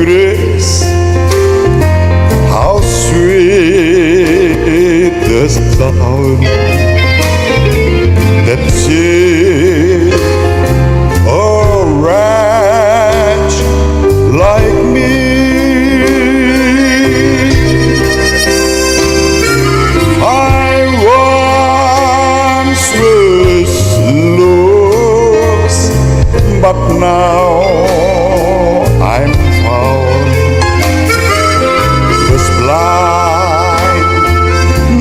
grace, how sweet the sound that saved a wretch like me. I once was lost, but now I'm found. Was blind,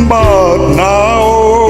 but now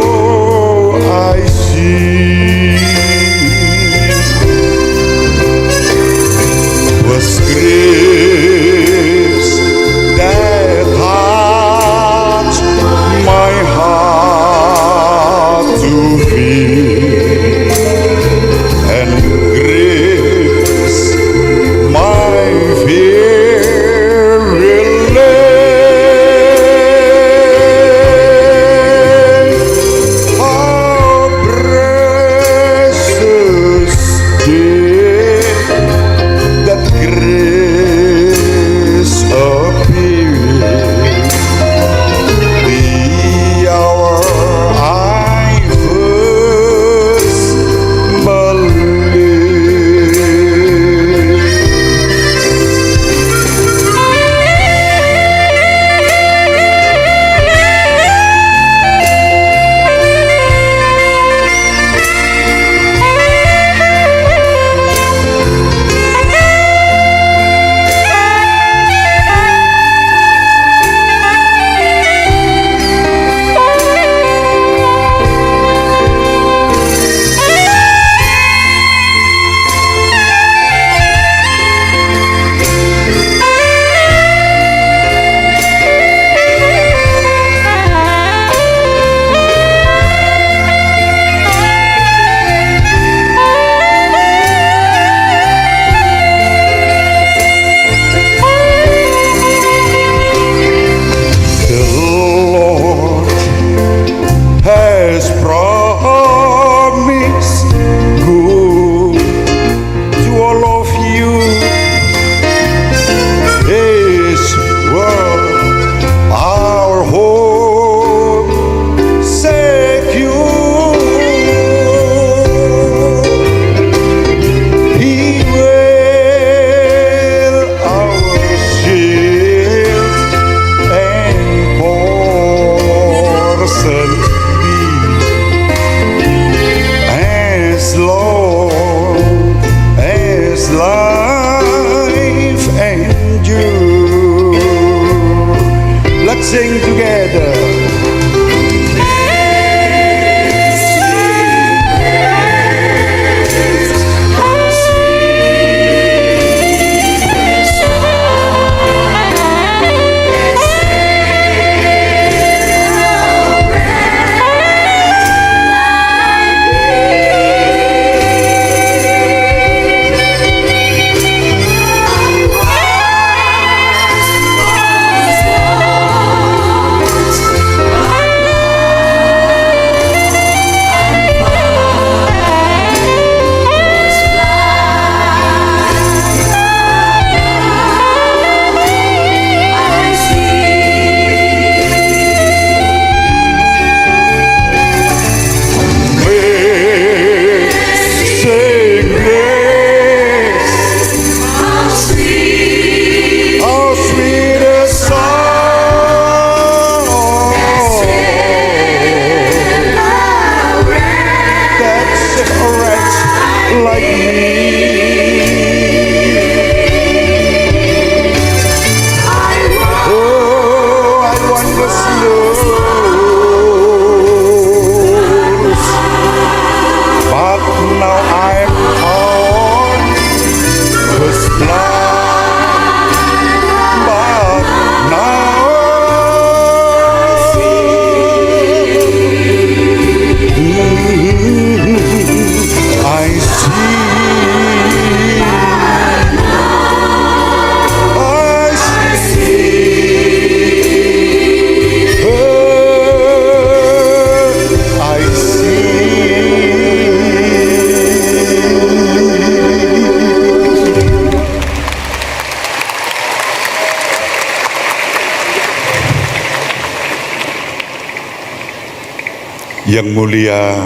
mulia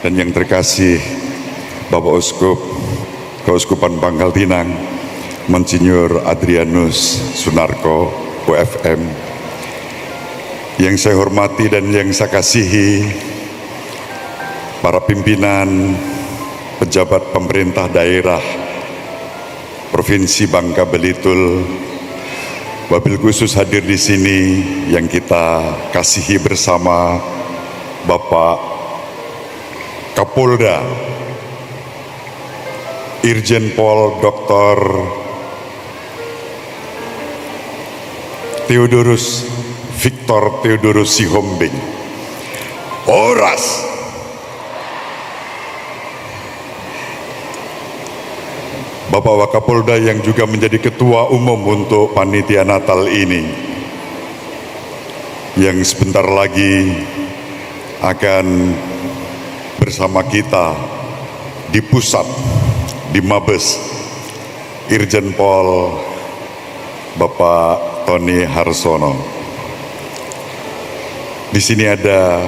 dan yang terkasih Bapak Uskup Keuskupan Pangkal Pinang, Monsinyur Adrianus Sunarko, OFM, yang saya hormati dan yang saya kasihi para pimpinan, pejabat pemerintah daerah Provinsi Bangka Belitung, wabil khusus hadir di sini yang kita kasihi bersama Bapak Kapolda Irjen Pol Dr. Theodorus Victor Theodorus Sihombing. Horas. Bapak Wakapolda yang juga menjadi ketua umum untuk panitia Natal ini, yang sebentar lagi akan bersama kita di pusat, di Mabes, Irjen Pol Bapak Tony Harsono. Di sini ada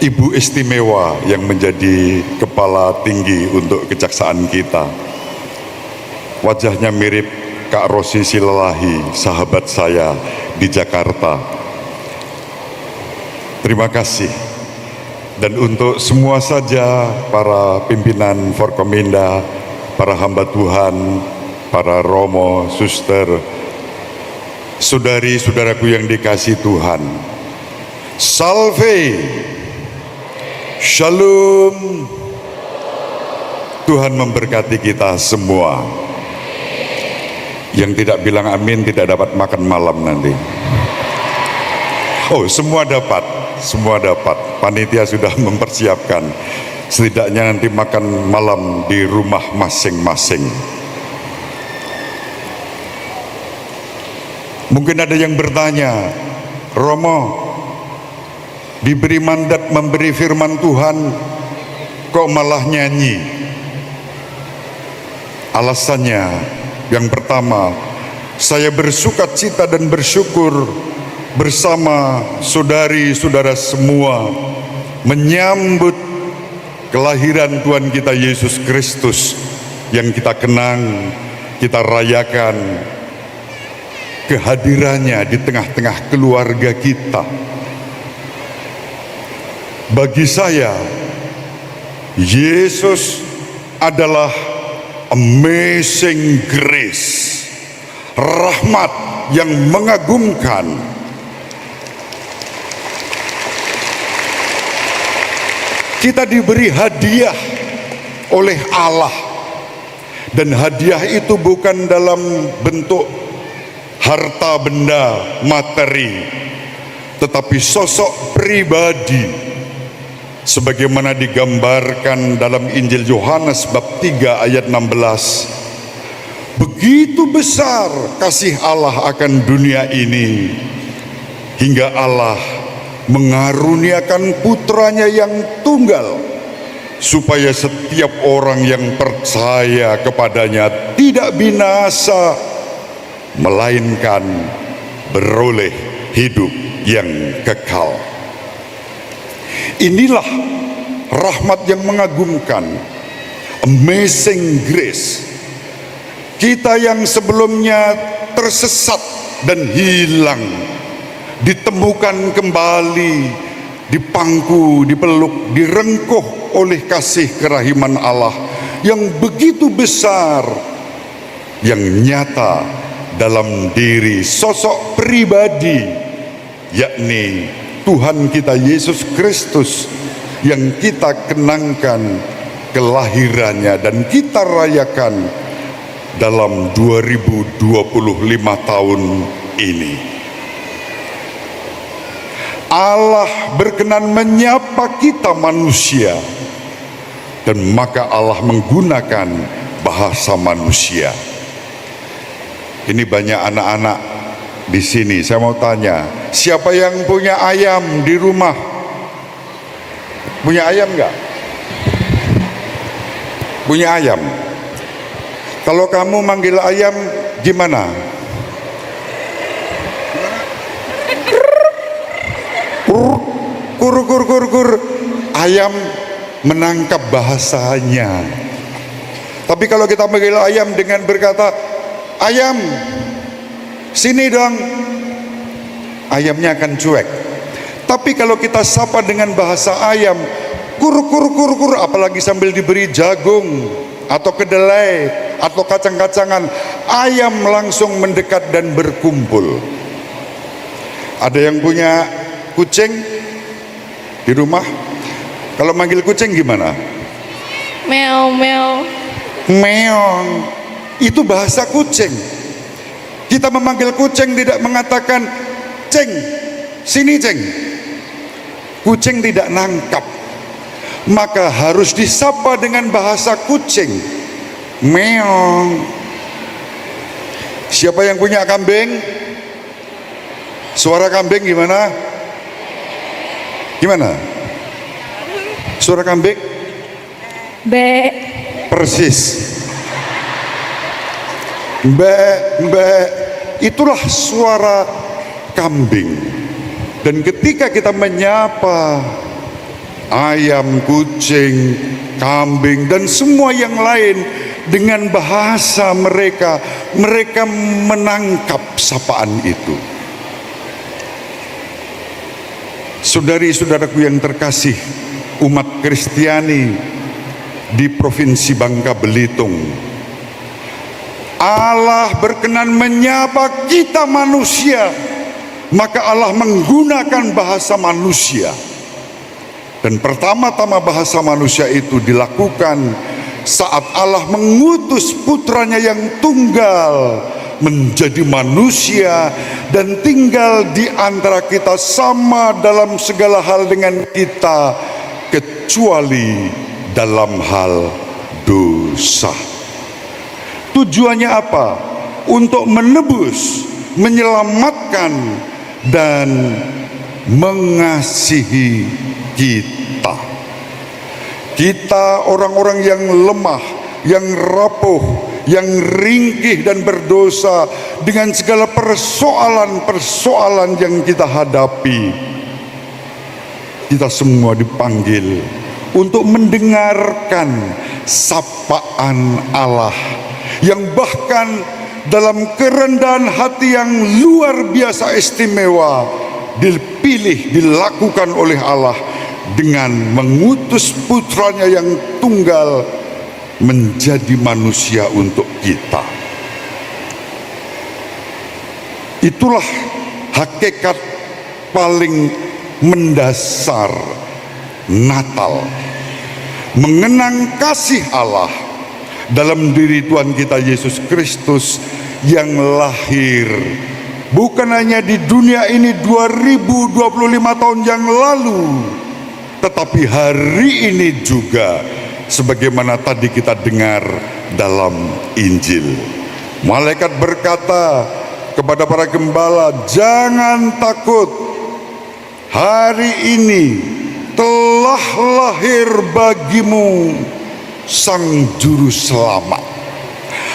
Ibu istimewa yang menjadi kepala tinggi untuk kejaksaan kita. Wajahnya mirip Kak Rosi Silalahi, sahabat saya di Jakarta. Terima kasih. Dan untuk semua saja para pimpinan Forkominda, para hamba Tuhan, para romo, suster, saudari-saudaraku yang dikasihi Tuhan. Salve, Shalom. Tuhan memberkati kita semua. Yang tidak bilang amin tidak dapat makan malam nanti. Oh, semua dapat. Semua dapat. Panitia sudah mempersiapkan. Setidaknya nanti makan malam di rumah masing-masing. Mungkin ada yang bertanya, Romo, diberi mandat memberi firman Tuhan, kok malah nyanyi? Alasannya, yang pertama, saya bersukacita dan bersyukur bersama saudari-saudara semua menyambut kelahiran Tuhan kita Yesus Kristus yang kita kenang, kita rayakan kehadirannya di tengah-tengah keluarga kita. Bagi saya, Yesus adalah amazing grace, rahmat yang mengagumkan. Kita diberi hadiah oleh Allah, dan hadiah itu bukan dalam bentuk harta benda materi, tetapi sosok pribadi sebagaimana digambarkan dalam Injil Yohanes bab 3 ayat 16. Begitu besar kasih Allah akan dunia ini, hingga Allah mengaruniakan putranya yang tunggal, supaya setiap orang yang percaya kepadanya tidak binasa, melainkan beroleh hidup yang kekal. Inilah rahmat yang mengagumkan, amazing grace. Kita yang sebelumnya tersesat dan hilang, ditemukan kembali, dipangku, dipeluk, direngkuh oleh kasih kerahiman Allah yang begitu besar, yang nyata dalam diri sosok pribadi, yakni Tuhan kita Yesus Kristus, yang kita kenangkan kelahirannya dan kita rayakan dalam 2025 tahun ini. Allah berkenan menyapa kita manusia, dan maka Allah menggunakan bahasa manusia. Ini banyak anak-anak di sini. Saya mau tanya, siapa yang punya ayam di rumah? Punya ayam enggak? Punya ayam? Kalau kamu manggil ayam gimana? Kuru kuru ayam menangkap bahasanya. Tapi kalau kita manggil ayam dengan berkata, ayam sini dong, ayamnya akan cuek. Tapi kalau kita sapa dengan bahasa ayam, kur, apalagi sambil diberi jagung atau kedelai atau kacang-kacangan, ayam langsung mendekat dan berkumpul. Ada yang punya kucing di rumah? Kalau manggil kucing gimana? Meow meow. Meong. Itu bahasa kucing. Kita memanggil kucing tidak mengatakan ceng, sini ceng. Kucing tidak nangkap, maka harus disapa dengan bahasa kucing. Meong. Siapa yang punya kambing? Suara kambing gimana? Gimana? Suara kambing? Be. Persis. Itulah suara kambing. Dan ketika kita menyapa ayam, kucing, kambing, dan semua yang lain dengan bahasa mereka, mereka menangkap sapaan itu. Saudari-saudaraku yang terkasih, umat Kristiani di Provinsi Bangka Belitung, Allah berkenan menyapa kita manusia, maka Allah menggunakan bahasa manusia. Dan pertama-tama bahasa manusia itu dilakukan saat Allah mengutus putranya yang tunggal menjadi manusia dan tinggal di antara kita, sama dalam segala hal dengan kita kecuali dalam hal dosa. Tujuannya apa? Untuk menebus, menyelamatkan, dan mengasihi kita. Kita orang-orang yang lemah, yang rapuh, yang ringkih dan berdosa, dengan segala persoalan-persoalan yang kita hadapi. Kita semua dipanggil untuk mendengarkan sapaan Allah, yang bahkan dalam kerendahan hati yang luar biasa istimewa dipilih, dilakukan oleh Allah dengan mengutus putranya yang tunggal menjadi manusia untuk kita. Itulah hakikat paling mendasar Natal, mengenang kasih Allah dalam diri Tuhan kita Yesus Kristus yang lahir bukan hanya di dunia ini 2025 tahun yang lalu, tetapi hari ini juga, sebagaimana tadi kita dengar dalam Injil. Malaikat berkata kepada para gembala, jangan takut, hari ini telah lahir bagimu Sang Juru Selamat.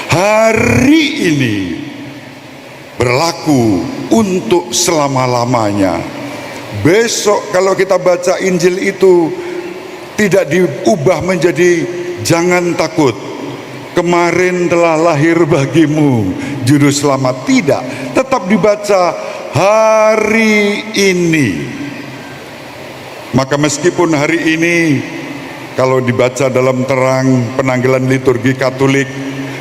Hari ini berlaku untuk selama-lamanya. Besok kalau kita baca Injil itu tidak diubah menjadi jangan takut, kemarin telah lahir bagimu Juru Selamat. Tidak, tetap dibaca hari ini. Maka meskipun hari ini kalau dibaca dalam terang penanggalan liturgi Katolik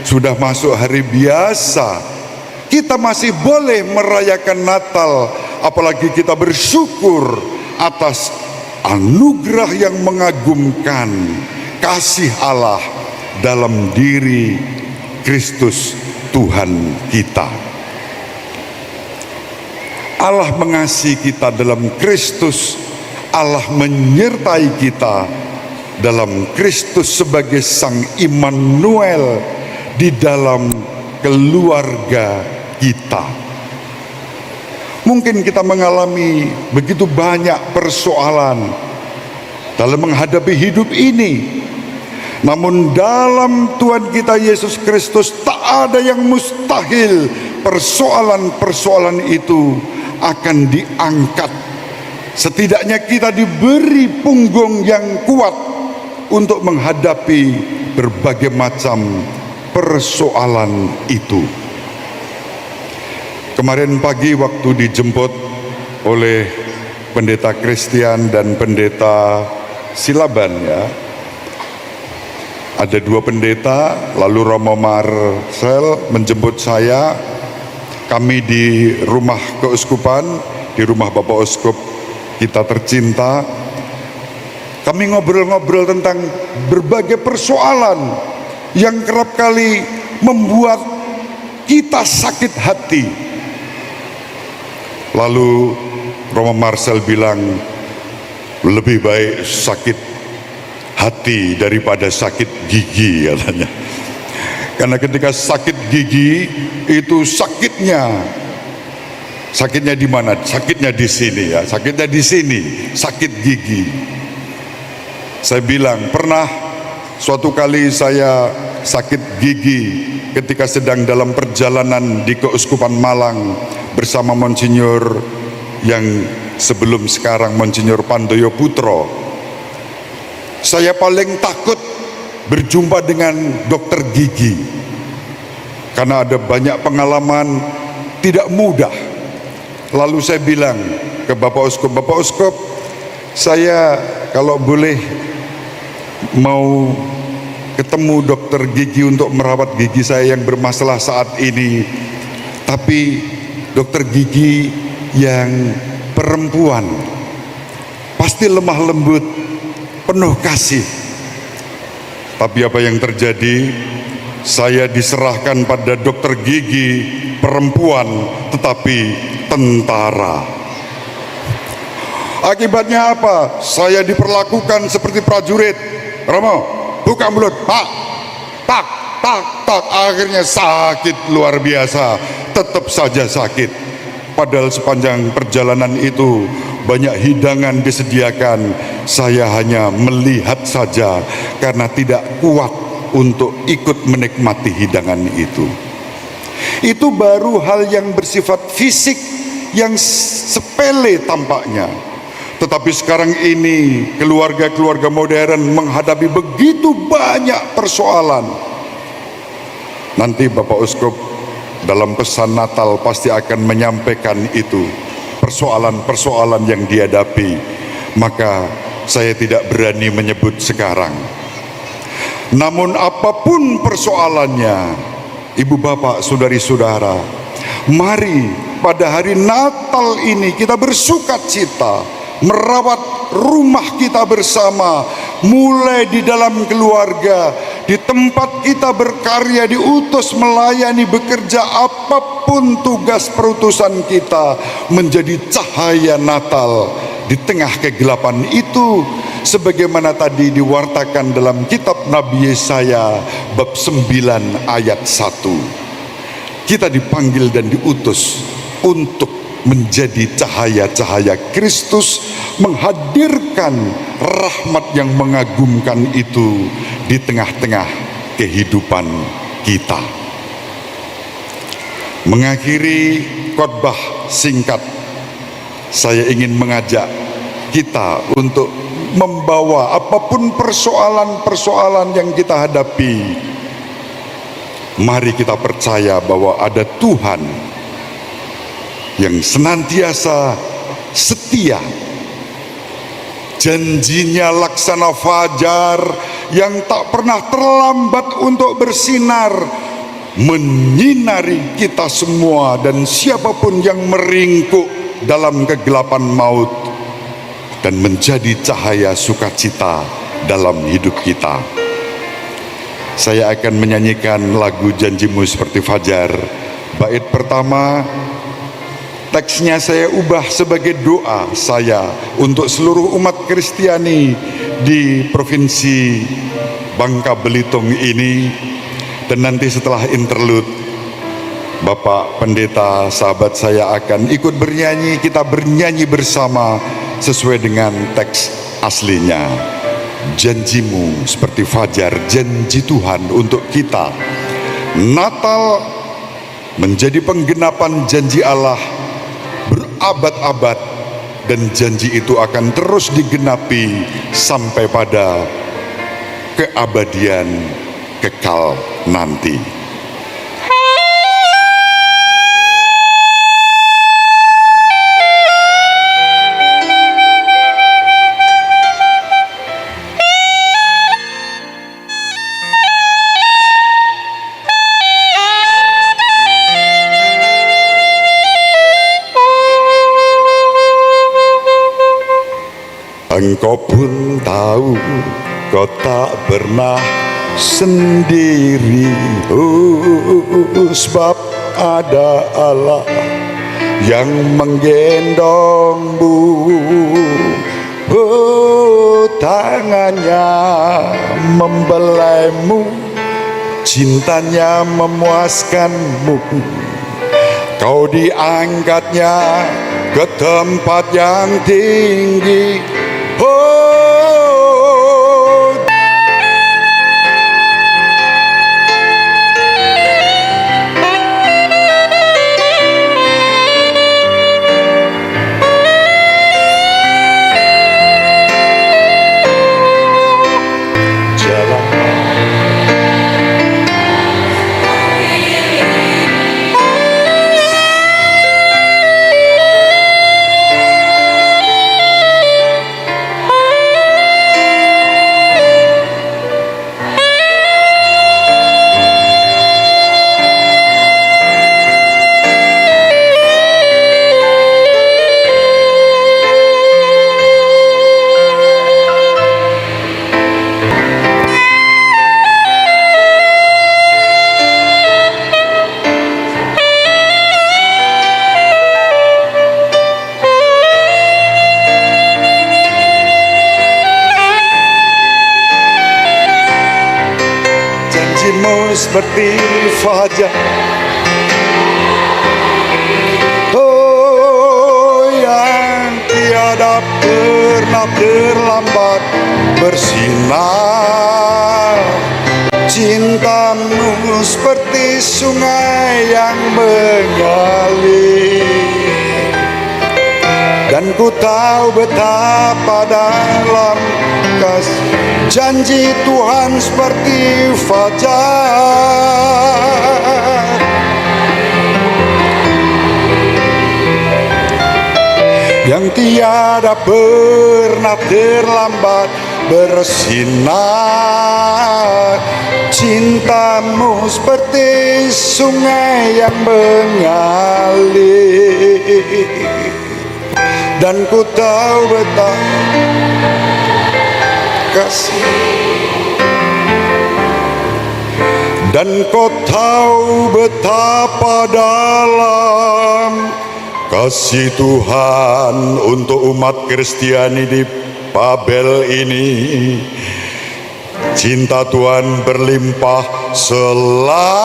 sudah masuk hari biasa, kita masih boleh merayakan Natal, apalagi kita bersyukur atas anugerah yang mengagumkan kasih Allah dalam diri Kristus Tuhan kita. Allah mengasihi kita dalam Kristus, Allah menyertai kita dalam Kristus sebagai Sang Immanuel di dalam keluarga kita. Mungkin kita mengalami begitu banyak persoalan dalam menghadapi hidup ini, namun dalam Tuhan kita Yesus Kristus tak ada yang mustahil. Persoalan-persoalan itu akan diangkat Setidaknya kita diberi punggung yang kuat untuk menghadapi berbagai macam persoalan itu. Kemarin pagi waktu dijemput oleh pendeta Christian dan pendeta Silaban, ya, ada dua pendeta, lalu Romo Marcel menjemput saya. Kami di rumah keuskupan, di rumah Bapak Uskup kita tercinta. Kami ngobrol-ngobrol tentang berbagai persoalan yang kerap kali membuat kita sakit hati. Lalu Romo Marcel bilang, lebih baik sakit hati daripada sakit gigi, katanya. Karena ketika sakit gigi itu sakitnya di mana? Sakitnya di sini, ya. Sakitnya di sini, sakit gigi. Saya bilang, pernah suatu kali saya sakit gigi ketika sedang dalam perjalanan di Keuskupan Malang bersama Monsinyur yang sebelum sekarang Monsinyur Pandoyo Putro. Saya paling takut berjumpa dengan dokter gigi karena ada banyak pengalaman tidak mudah. Lalu saya bilang ke Bapak Uskup, saya kalau boleh mau ketemu dokter gigi untuk merawat gigi saya yang bermasalah saat ini, tapi dokter gigi yang perempuan, pasti lemah lembut, penuh kasih. Tapi apa yang terjadi? Saya diserahkan pada dokter gigi perempuan tetapi tentara. Akibatnya apa? Saya diperlakukan seperti prajurit. Romo, buka mulut, pak, tak, tak, tak. Akhirnya sakit luar biasa. Tetap saja sakit. Padahal sepanjang perjalanan itu banyak hidangan disediakan. Saya hanya melihat saja karena tidak kuat untuk ikut menikmati hidangan itu. Itu baru hal yang bersifat fisik, yang sepele tampaknya. Tetapi sekarang ini keluarga-keluarga modern menghadapi begitu banyak persoalan. Nanti Bapak Uskup dalam pesan Natal pasti akan menyampaikan itu, persoalan-persoalan yang dihadapi. Maka saya tidak berani menyebut sekarang. Namun apapun persoalannya, ibu bapak, saudari-saudara, mari pada hari Natal ini kita bersukacita, merawat rumah kita bersama, mulai di dalam keluarga, di tempat kita berkarya, diutus melayani, bekerja, apapun tugas perutusan kita, menjadi cahaya Natal di tengah kegelapan itu, sebagaimana tadi diwartakan dalam kitab Nabi Yesaya bab 9 ayat 1. Kita dipanggil dan diutus untuk menjadi cahaya-cahaya Kristus, menghadirkan rahmat yang mengagumkan itu di tengah-tengah kehidupan kita. Mengakhiri khotbah singkat, saya ingin mengajak kita untuk membawa apapun persoalan-persoalan yang kita hadapi, mari kita percaya bahwa ada Tuhan yang senantiasa setia. Janjinya laksana fajar yang tak pernah terlambat untuk bersinar, menyinari kita semua dan siapapun yang meringkuk dalam kegelapan maut, dan menjadi cahaya sukacita dalam hidup kita. Saya akan menyanyikan lagu Janjimu Seperti Fajar. Bait pertama, teksnya saya ubah sebagai doa saya untuk seluruh umat Kristiani di Provinsi Bangka Belitung ini. Dan nanti setelah interlude, Bapak Pendeta sahabat saya akan ikut bernyanyi. Kita bernyanyi bersama sesuai dengan teks aslinya. Janjimu seperti fajar, janji Tuhan untuk kita. Natal menjadi penggenapan janji Allah berabad-abad dan janji itu akan terus digenapi sampai pada keabadian kekal nanti. Engkau pun tahu kau tak pernah sendiri, sebab ada Allah yang menggendongmu. Tangannya membelaimu, cintanya memuaskanmu. Kau diangkatnya ke tempat yang tinggi. Seperti fajar, yang tiada pernah terlambat bersinar. Cintamu seperti sungai yang mengalir, dan ku tahu betapa dalam kasih janji Tuhan seperti fajar. Yang tiada pernah terlambat bersinar. Cintamu seperti sungai yang mengalir, dan ku tahu betapa kasih, dan kau tahu betapa dalam kasih Tuhan untuk umat Kristiani di Babel ini. Cinta Tuhan berlimpah selamanya.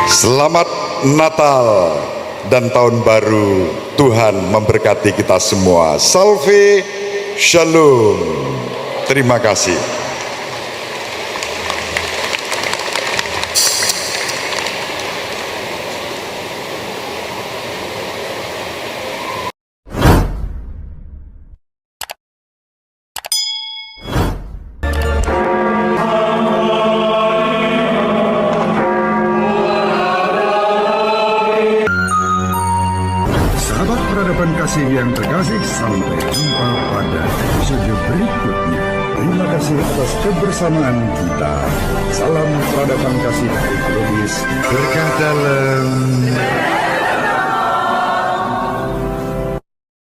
Selamat Natal dan Tahun Baru. Tuhan memberkati kita semua. Salve, Shalom. Terima kasih. Peradaban kasih yang terkasih, sampai jumpa pada episode berikutnya. Terima kasih atas kebersamaan kita. Salam peradaban kasih dari Globis. Berkah dalam